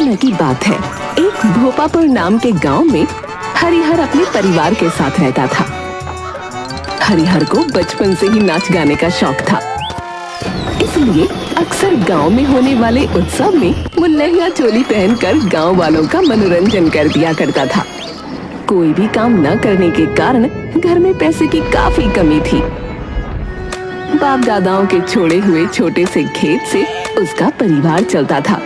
समय की बात है। एक भोपापुर नाम के गांव में हरिहर अपने परिवार के साथ रहता था। हरिहर को बचपन से ही नाच गाने का शौक था, इसलिए अक्सर गांव में होने वाले उत्सव में वो लहंगा चोली पहनकर गांव वालों का मनोरंजन कर दिया करता था। कोई भी काम न करने के कारण घर में पैसे की काफी कमी थी। बाप दादाओं के छोड़े हुए छोटे से खेत से उसका परिवार चलता था।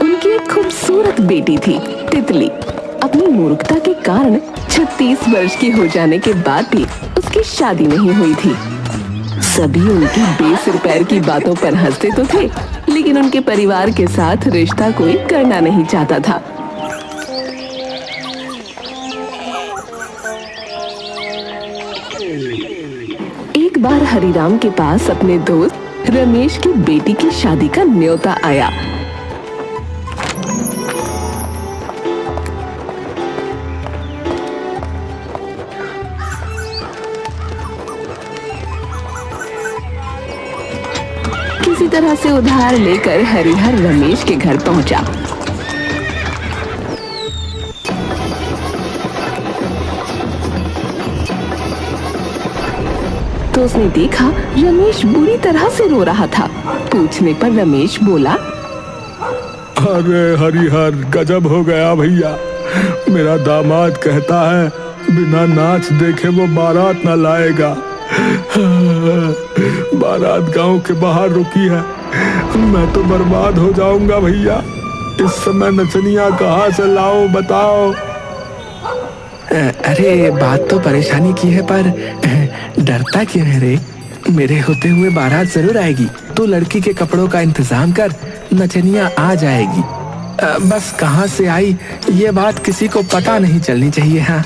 उनकी एक खूबसूरत बेटी थी, तितली। अपनी मूर्खता के कारण 36 वर्ष की हो जाने के बाद भी उसकी शादी नहीं हुई थी। सभी उनकी बेसिर पैर की बातों पर हंसते तो थे, लेकिन उनके परिवार के साथ रिश्ता कोई करना नहीं चाहता था। एक बार हरिराम के पास अपने दोस्त रमेश की बेटी की शादी का न्योता आया। किसी तरह से उधार लेकर हरिहर रमेश के घर पहुंचा। तो उसने देखा रमेश बुरी तरह से रो रहा था। पूछने पर रमेश बोला, अरे हरिहर, गजब हो गया भैया। मेरा दामाद कहता है बिना नाच देखे वो बारात न लाएगा। बारात गांव के बाहर रुकी है। मैं तो बर्बाद हो जाऊंगा भैया। इस समय नचनिया कहाँ से लाओ, बताओ। अरे बात तो परेशानी की है, पर डरता क्यों है रे? मेरे होते हुए बारात जरूर आएगी। तू लड़की के कपड़ों का इंतजाम कर, नचनिया आ जाएगी। बस कहाँ से आई ये बात किसी को पता नहीं चलनी चाहिए। हाँ।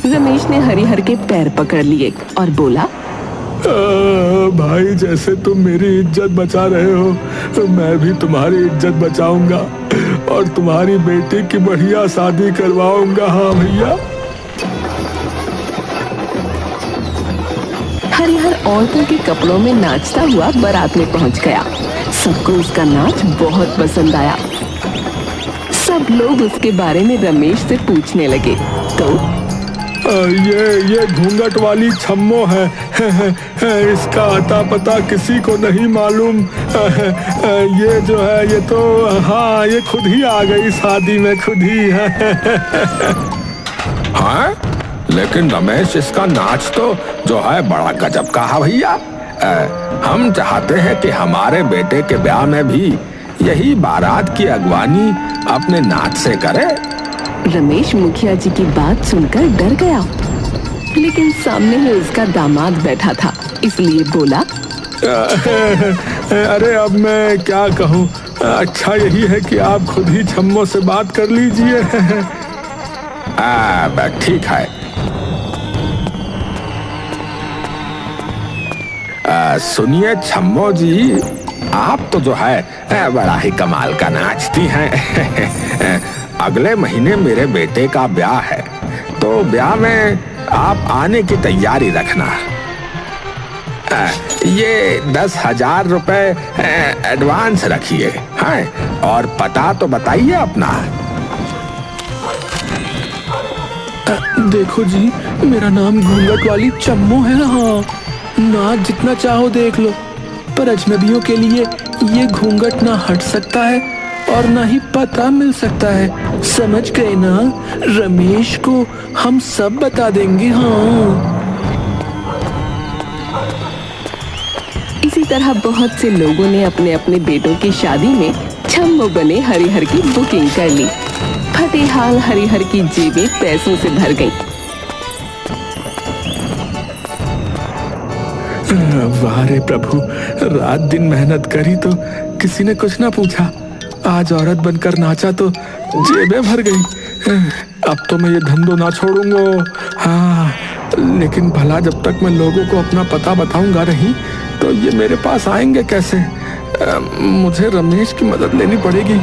रमेश ने हरिहर के पैर पकड़ लिए और बोला, भाई, जैसे तुम मेरी इज्जत बचा रहे हो, मैं भी तुम्हारी इज्जत बचाऊंगा और तुम्हारी बेटी की बढ़िया शादी करवाऊंगा। हाँ भैया। हरिहर औरतों के कपड़ों में नाचता हुआ बारात में पहुंच गया। सबको उसका नाच बहुत पसंद आया। सब लोग उसके बारे में रमेश से पूछने लगे। तो ये घूंघट वाली छम्मो है। इसका अता पता किसी को नहीं मालूम। ये जो है, ये तो हाँ, ये खुद ही आ गई शादी में, खुद ही है। हाँ, लेकिन रमेश, इसका नाच तो जो है बड़ा गजब का है भैया। हम चाहते हैं कि हमारे बेटे के ब्याह में भी यही बारात की अगवानी अपने नाच से करे। रमेश मुखिया जी की बात सुनकर डर गया, लेकिन सामने में उसका दामाद बैठा था, इसलिए बोला, अरे अब मैं क्या कहूँ। अच्छा यही है कि आप खुद ही छम्मो से बात कर लीजिए। ठीक है। सुनिए छम्मो जी, आप तो जो है बड़ा ही कमाल का नाचती हैं। अगले महीने मेरे बेटे का ब्याह है, तो ब्याह में आप आने की तैयारी रखना। ये 10,000 रुपए एडवांस रखिए। हाँ, और पता तो बताइए अपना। देखो जी, मेरा नाम घूंघट वाली चम्मो है। हाँ, नाच जितना चाहो देख लो, पर अजनबियों के लिए ये घूंघट ना हट सकता है और ना ही पता मिल सकता है। समझ गए ना? रमेश को हम सब बता देंगे। हाँ। इसी तरह बहुत से लोगों ने अपने अपने बेटों की शादी में छम्मो बने हरिहर की बुकिंग कर ली। फतेहाल हरिहर की जेबें पैसों से भर गईं। वाह रे प्रभु, रात दिन मेहनत करी तो किसी ने कुछ ना पूछा। आज औरत बनकर नाचा तो जेबें भर गई। अब तो मैं ये धंधो ना छोड़ूंगा। हाँ, लेकिन भला जब तक मैं लोगों को अपना पता बताऊंगा नहीं, तो ये मेरे पास आएंगे कैसे? मुझे रमेश की मदद लेनी पड़ेगी।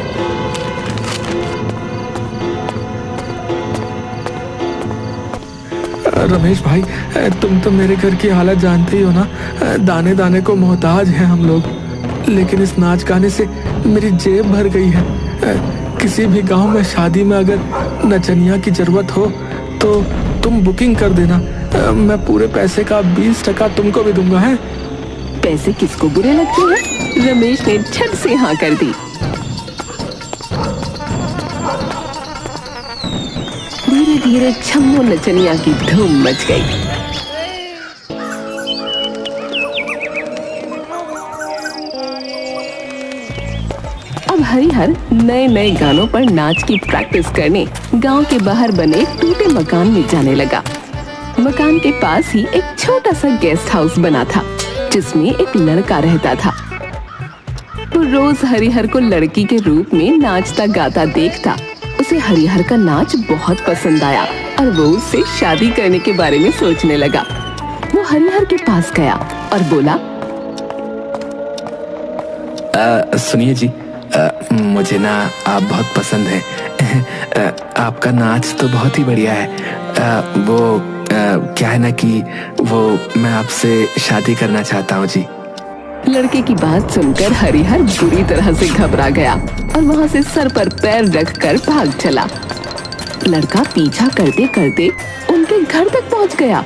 रमेश भाई, तुम तो मेरे घर की हालत जानते ही हो ना। दाने दाने को मोहताज हैं हम लोग, लेकिन इस नाच गाने से मेरी जेब भर गई है। किसी भी गांव में शादी में अगर नचनिया की जरूरत हो तो तुम बुकिंग कर देना। मैं पूरे पैसे का 20% तुमको भी दूंगा है। पैसे किसको बुरे लगते हैं? रमेश ने झट से हाँ कर दी। धीरे धीरे छम्मो नचनिया की धूम मच गई। अब हरिहर नए नए गानों पर नाच की प्रैक्टिस करने गांव के बाहर बने टूटे मकान में जाने लगा। मकान के पास ही एक छोटा सा गेस्ट हाउस बना था जिसमें एक लड़का रहता था। वो रोज हरिहर को लड़की के रूप में नाचता गाता देखता। उसे हरिहर का नाच बहुत पसंद आया और वो उससे शादी करने के बारे में सोचने लगा। वो हरिहर के पास गया और बोला, सुनिए जी, मुझे ना आप बहुत पसंद है। आपका नाच तो बहुत ही बढ़िया है। वो क्या है ना कि वो मैं आपसे शादी करना चाहता हूँ जी। लड़के की बात सुनकर हरिहर बुरी तरह से घबरा गया और वहाँ से सर पर पैर रखकर भाग चला। लड़का पीछा करते करते उनके घर तक पहुँच गया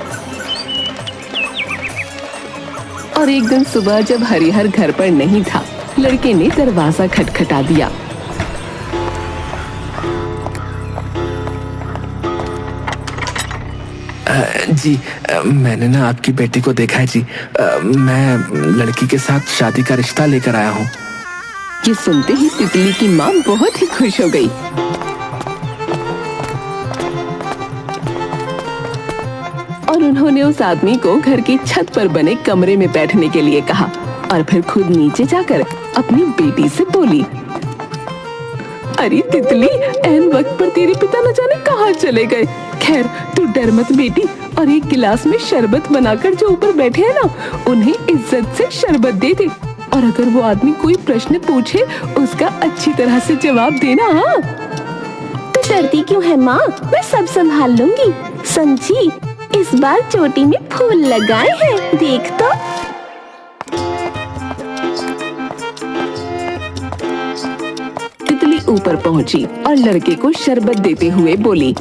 और एक दिन सुबह जब हरिहर घर पर नहीं था, लड़के ने दरवाजा खटखटा दिया। जी, मैंने ना आपकी बेटी को देखा है जी। मैं लड़की के साथ शादी का रिश्ता लेकर आया हूँ। ये सुनते ही तितली की माँ बहुत ही खुश हो गई। और उन्होंने उस आदमी को घर की छत पर बने कमरे में बैठने के लिए कहा और फिर खुद नीचे जाकर अपनी बेटी से बोली, अरे तितली, ऐन वक्त पर तेरे पिता न जाने कहाँ चले गए। खैर तू डर मत बेटी, और एक गिलास में शरबत बनाकर जो ऊपर बैठे हैं ना, उन्हें इज्जत से शरबत दे दे। और अगर वो आदमी कोई प्रश्न पूछे उसका अच्छी तरह से जवाब देना। हाँ, तू डरती क्यों है माँ? मैं सब संभाल लूंगी, समझी? इस बार चोटी में फूल लगाए हैं, देख तो। तितली ऊपर पहुंची और लड़के को शरबत देते हुए बोली,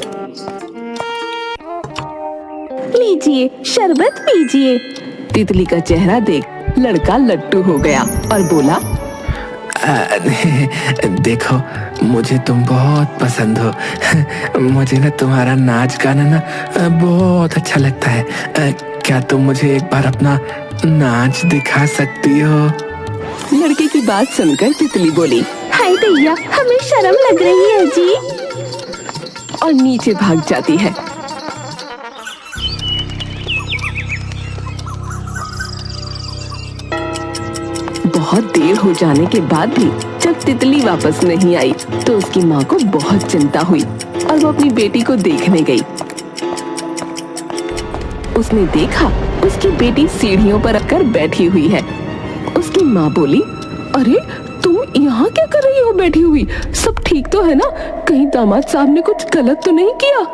लीजिए शरबत पीजिए। तितली का चेहरा देख लड़का लट्टू हो गया और बोला, देखो, मुझे तुम बहुत पसंद हो। मुझे ना तुम्हारा नाच गाना ना बहुत अच्छा लगता है। क्या तुम मुझे एक बार अपना नाच दिखा सकती हो? लड़के की बात सुनकर तितली बोली, हाय भैया, हमें शर्म लग रही है जी। और नीचे भाग जाती है। बहुत देर हो जाने के बाद भी जब तितली वापस नहीं आई तो उसकी माँ को बहुत चिंता हुई और वो अपनी बेटी को देखने गई। उसने देखा उसकी बेटी सीढ़ियों पर रखकर बैठी हुई है। उसकी माँ बोली, अरे तुम यहाँ क्या कर रही हो बैठी हुई? सब ठीक तो है ना? कहीं दामाद साहब ने कुछ गलत तो नहीं किया?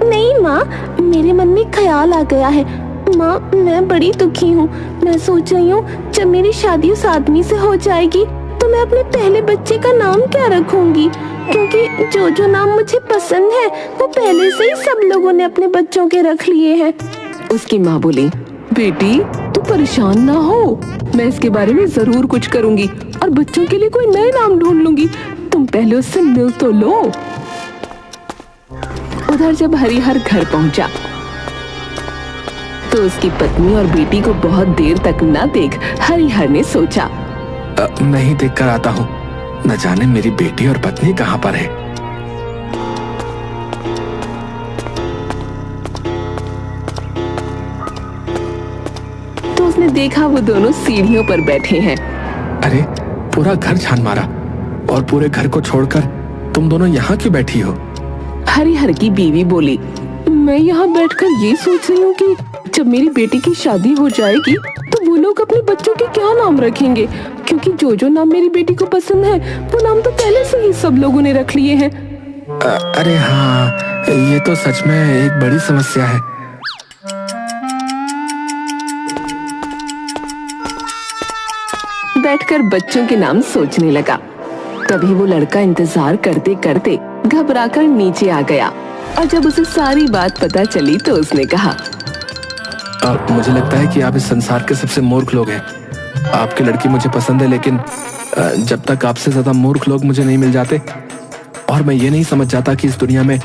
नहीं माँ, मेरे मन में ख्याल आ गया है। माँ, मैं बड़ी दुखी हूँ। मैं सोच रही हूँ जब मेरी शादी उस आदमी से हो जाएगी तो मैं अपने पहले बच्चे का नाम क्या रखूंगी, क्योंकि जो नाम मुझे पसंद है वो पहले से ही सब लोगों ने अपने बच्चों के रख लिए हैं। उसकी माँ बोली, बेटी तू परेशान ना हो, मैं इसके बारे में जरूर कुछ करूंगी और बच्चों के लिए कोई नए नाम ढूंढ लूंगी। तुम पहले उससे मिल तो लो। उधर जब हरिहर घर पहुंचा तो उसकी पत्नी और बेटी को बहुत देर तक न देख हरिहर ने सोचा, मैं ही देख कर आता हूँ, न जाने मेरी बेटी और पत्नी कहाँ पर है। तो उसने देखा वो दोनों सीढ़ियों पर बैठे हैं। अरे, पूरा घर छान मारा और पूरे घर को छोड़कर तुम दोनों यहाँ क्यों बैठी हो? हरिहर की बीवी बोली, मैं यहाँ बैठकर ये सोच रही हूँ कि जब मेरी बेटी की शादी हो जाएगी तो वो लोग अपने बच्चों के क्या नाम रखेंगे, क्योंकि जो नाम मेरी बेटी को पसंद है वो नाम तो पहले से ही सब लोगों ने रख लिए हैं। अरे हाँ, ये तो सच में एक बड़ी समस्या है। बैठकर बच्चों के नाम सोचने लगा। तभी वो लड़का इंतजार करते करते घबराकर नीचे आ गया और जब उसे सारी बात पता चली तो उसने कहा, मुझे लगता है कि आप इस संसार के सबसे मूर्ख लोग हैं। आपकी लड़की मुझे पसंद है, लेकिन जब तक आपसे ज्यादा मूर्ख लोग मुझे नहीं मिल जाते और मैं ये नहीं समझ जाता कि इस दुनिया में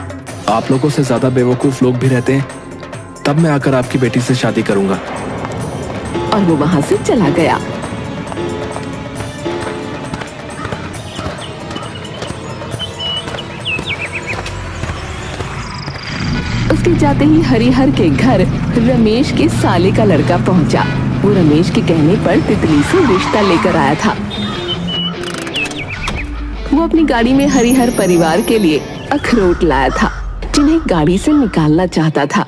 आप लोगों से ज्यादा बेवकूफ लोग भी रहते हैं, तब मैं आकर आपकी बेटी से शादी करूंगा। और वो वहां से चला गया। उसके जाते ही हरिहर के घर रमेश के साले का लड़का पहुंचा। वो रमेश के कहने पर तितली से रिश्ता लेकर आया था। वो अपनी गाड़ी में हरिहर परिवार के लिए अखरोट लाया था, जिन्हें गाड़ी से निकालना चाहता था।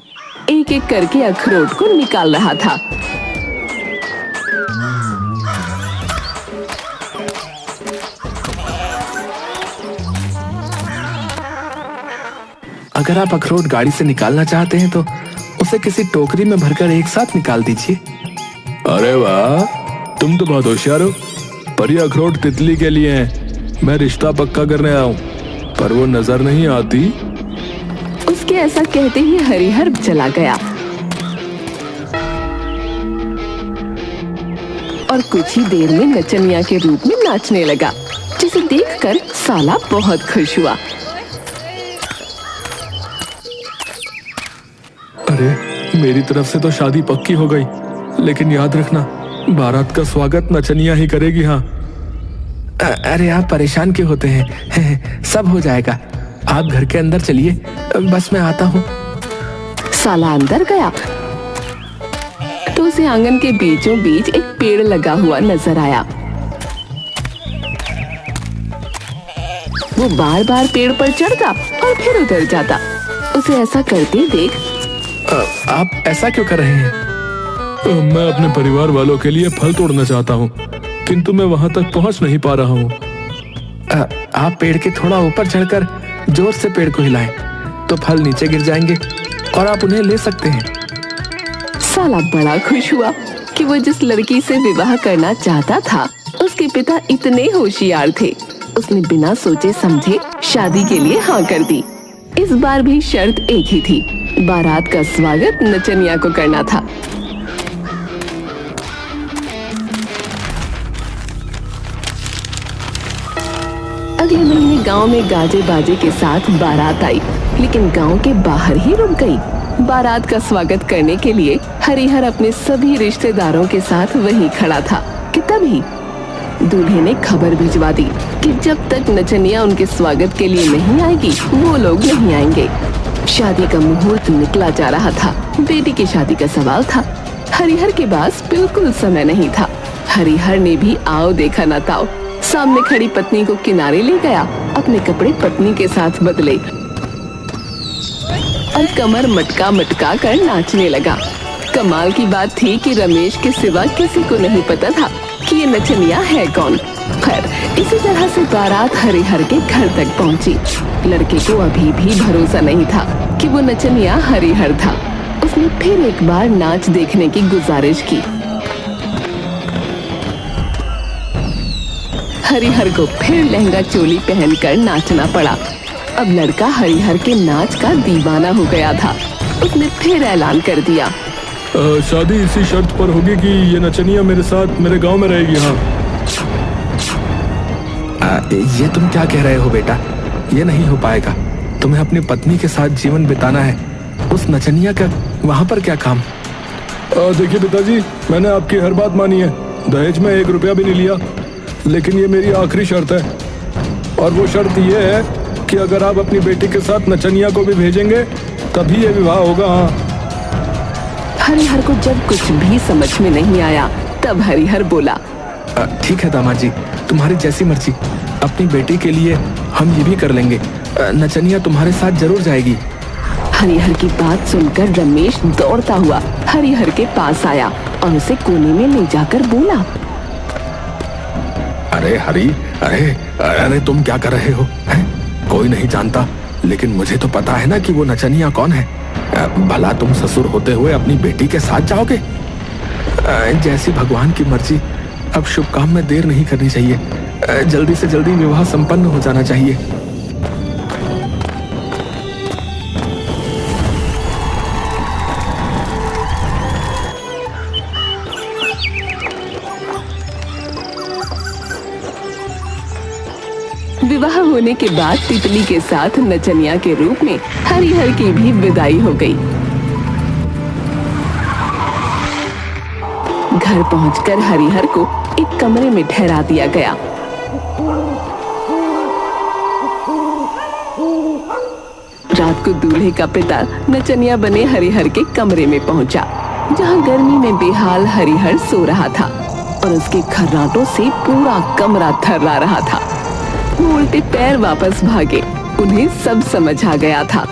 एक एक करके अखरोट को निकाल रहा था। अगर आप अखरोट गाड़ी से निकालना चाहते हैं तो उसे किसी टोकरी में भरकर एक साथ निकाल दीजिए। अरे वाह, तुम तो बहुत होशियार हो। पर ये अखरोट तितली के लिए हैं। मैं रिश्ता पक्का करने आया हूँ, पर वो नजर नहीं आती। उसके ऐसा कहते ही हरिहर चला गया और कुछ ही देर में नचनिया के रूप में नाचने लगा, जिसे देखकर साला बहुत खुश हुआ। अरे, मेरी तरफ से तो शादी पक्की हो गई, लेकिन याद रखना, बारात का स्वागत नचनिया ही करेगी। हाँ। अरे आप परेशान क्यों होते हैं? सब हो जाएगा। आप घर के अंदर चलिए, बस मैं आता हूँ। साला अंदर गया तो उसे आंगन के बीचों बीच एक पेड़ लगा हुआ नजर आया। वो बार बार पेड़ पर चढ़ता और फिर उतर जाता। उसे ऐसा करते देख आप ऐसा क्यों कर रहे हैं? मैं अपने परिवार वालों के लिए फल तोड़ना चाहता हूँ, किंतु मैं वहां तक पहुंच नहीं पा रहा हूँ। आप पेड़ के थोड़ा ऊपर चढ़कर जोर से पेड़ को हिलाएं, तो फल नीचे गिर जाएंगे और आप उन्हें ले सकते हैं। साला बड़ा खुश हुआ कि वो जिस लड़की से विवाह करना चाहता था उसके पिता इतने होशियार थे। उसने बिना सोचे समझे शादी के लिए हाँ कर दी। इस बार भी शर्त एक ही थी, बारात का स्वागत नचनिया को करना था। अगले महीने गांव में गाजे बाजे के साथ बारात आई, लेकिन गांव के बाहर ही रुक गई। बारात का स्वागत करने के लिए हरिहर अपने सभी रिश्तेदारों के साथ वहीं खड़ा था कि तभी दूल्हे ने खबर भिजवा दी कि जब तक नचनिया उनके स्वागत के लिए नहीं आएगी वो लोग नहीं आएंगे। शादी का मुहूर्त निकला जा रहा था। बेटी की शादी का सवाल था। हरिहर के पास बिल्कुल समय नहीं था। हरिहर ने भी आओ देखा न ताओ, सामने खड़ी पत्नी को किनारे ले गया, अपने कपड़े पत्नी के साथ बदले और कमर मटका मटका कर नाचने लगा। कमाल की बात थी कि रमेश के सिवा किसी को नहीं पता था कि ये नचनिया है कौन। खैर, इसी तरह से बारात हरिहर के घर तक पहुंची। लड़के को अभी भी भरोसा नहीं था कि वो नचनिया हरिहर था। उसने फिर एक बार नाच देखने की गुजारिश की। हरिहर को फिर लहंगा चोली पहनकर नाचना पड़ा। अब लड़का हरिहर के नाच का दीवाना हो गया था। उसने फिर ऐलान कर दिया, शादी इसी शर्त पर होगी कि ये नचनिया मेरे साथ मेरे गांव में रहेगी। हाँ। ये तुम क्या कह रहे हो बेटा? ये नहीं हो पाएगा। तुम्हें अपनी पत्नी के साथ जीवन बिताना है। उस नचनिया का वहाँ पर क्या काम? देखिए पिताजी, मैंने आपकी हर बात मानी है। दहेज में 1 रुपया भी नहीं लिया, लेकिन ये मेरी आखिरी शर्त है। और वो शर्त ये है कि अगर आप अपनी बेटी के साथ नचनिया को भी भेजेंगे तभी ये विवाह होगा। हाँ। हरिहर को जब कुछ भी समझ में नहीं आया तब हरिहर बोला, ठीक है दामाद जी, तुम्हारी जैसी मर्जी। अपनी बेटी के लिए हम ये भी कर लेंगे। नचनिया तुम्हारे साथ जरूर जाएगी। हरिहर की बात सुनकर रमेश दौड़ता हुआ हरिहर के पास आया और उसे कोने में ले जाकर बोला, अरे हरी, अरे तुम क्या कर रहे हो? कोई नहीं जानता, लेकिन मुझे तो पता है ना कि वो नचनिया कौन है। भला तुम ससुर होते हुए अपनी बेटी के साथ जाओगे? जैसी भगवान की मर्जी। अब शुभ काम में देर नहीं करनी चाहिए। जल्दी से जल्दी विवाह संपन्न हो जाना चाहिए। विवाह होने के बाद तितली के साथ नचनिया के रूप में हरिहर की भी विदाई हो गई। घर पहुंचकर हरिहर को एक कमरे में ठहरा दिया गया। रात को दूल्हे का पिता नचनिया बने हरिहर के कमरे में पहुंचा, जहां गर्मी में बेहाल हरिहर सो रहा था और उसके खर्राटों से पूरा कमरा थर्रा रहा था। वो उल्टे पैर वापस भागे, उन्हें सब समझ आ गया था।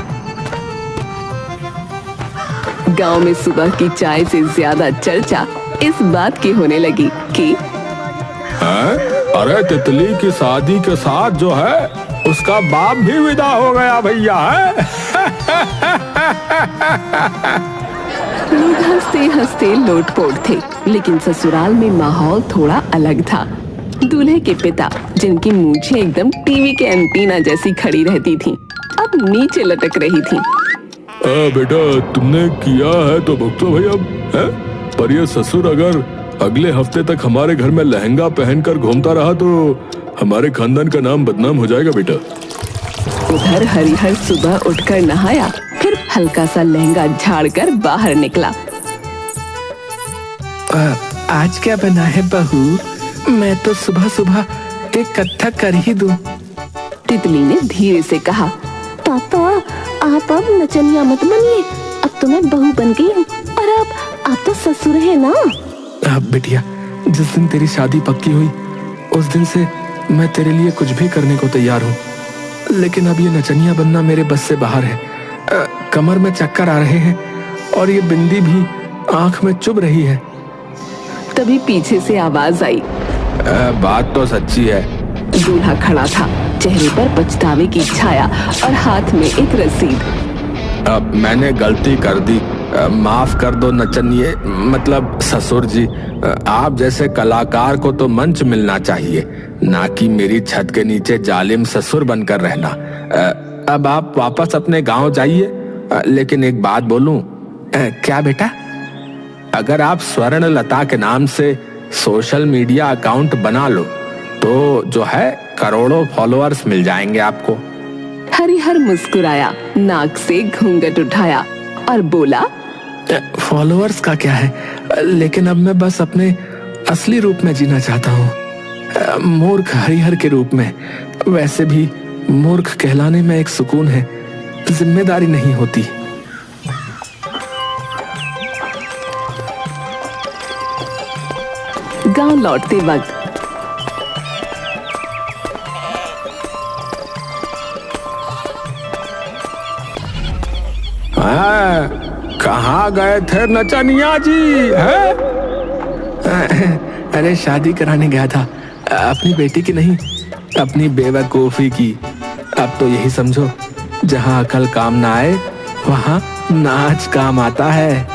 गांव में सुबह की चाय से ज्यादा चर्चा इस बात की होने लगी कि अरे तितली की शादी के साथ जो है उसका बाप भी विदा हो गया भैया है। लोग हंसते हंसते लोटपोट थे, लेकिन ससुराल में माहौल थोड़ा अलग था। दूल्हे के पिता, जिनकी मूंछें एकदम टीवी के एंटीना जैसी खड़ी रहती थीं, अब नीचे लटक रही थीं। बेटा तुमने किया है तो भुगतो भाई अब है? पर ये ससुर अगर अगले हफ्ते तक हमारे घर में लहंगा पहनकर घूमता रहा तो हमारे खानदान का नाम बदनाम हो जाएगा बेटा। उधर हरिहर सुबह उठकर नहाया, फिर हल्का सा लहंगा झाड़कर बाहर निकला। आज क्या बना है बहू? मैं तो सुबह सुबह एक कत्थक कर ही दूं। तितली ने धीरे से कहा। पापा, आप अब नचनिया मत बनिए, अब तो मैं बहू बन गई हूँ और अब आप तो ससुर है ना। अब बिटिया, जिस दिन तेरी शादी पक्की हुई उस दिन से मैं तेरे लिए कुछ भी करने को तैयार हूँ, लेकिन अब ये नचनिया बनना मेरे बस से बाहर है। कमर में चक्कर आ रहे हैं और ये बिंदी भी आंख में चुभ रही है। तभी पीछे से आवाज आई। बात तो सच्ची है। दूल्हा खड़ा था, चेहरे पर पछतावे की छाया और हाथ में एक रसीद। अब मैंने गलती कर दी, माफ कर दो नचनिए, मतलब ससुर जी। आप जैसे कलाकार को तो मंच मिलना चाहिए, ना कि मेरी छत के नीचे जालिम ससुर बनकर रहना। अब आप वापस अपने गांव जाइए, लेकिन एक बात बोलूं। क्या बेटा? अगर आप स्वर्ण लता के नाम से सोशल मीडिया अकाउंट बना लो तो जो है करोड़ों फॉलोअर्स मिल जाएंगे आपको। हरिहर मुस्कुराया, नाक से घूंघट उठाया और बोला, फॉलोअर्स का क्या है, लेकिन अब मैं बस अपने असली रूप में जीना चाहता हूँ, मूर्ख हरिहर के रूप में। वैसे भी मूर्ख कहलाने में एक सुकून है, जिम्मेदारी नहीं होती। गांव लौटते वक्त कहाँ गए थे नचनिया जी है? अरे शादी कराने गया था, अपनी बेटी की नहीं, अपनी बेवकूफी की। अब तो यही समझो, जहाँ अकल काम ना आए वहाँ नाच काम आता है।